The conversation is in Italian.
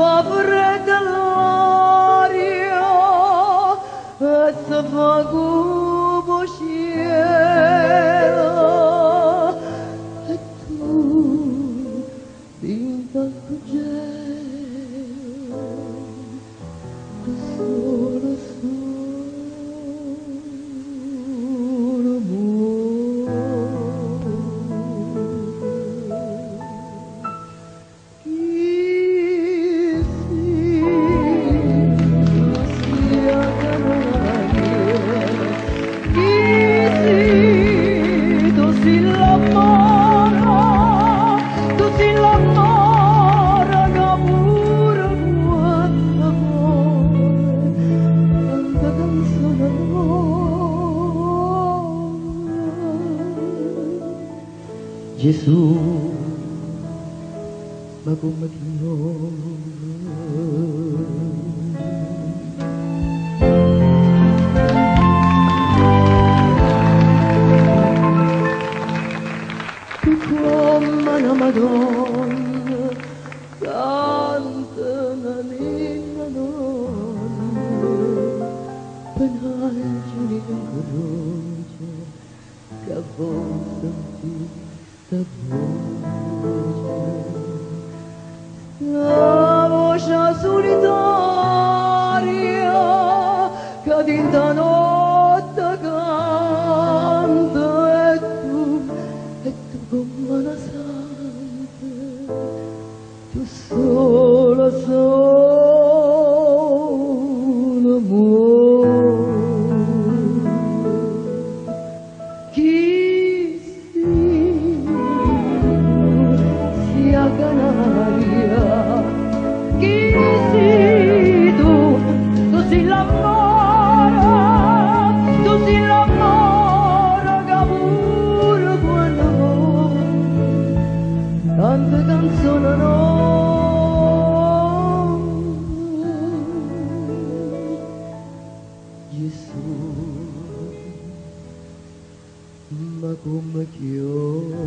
فبرد الغارية السفاقوب وشيرا التوب بنت الفجر رسول رسول Gesù, ma come Dio, tu come la Madonna, canta una linda donna, penalci in croce, che avvolti la voce solitaria che dinta notte canta e tu come una santa tu sola sola muori chi Canaria, chi sei tu? Tu sei l'amore che pure quando tante canzoni no. Gesù, ma come chiamo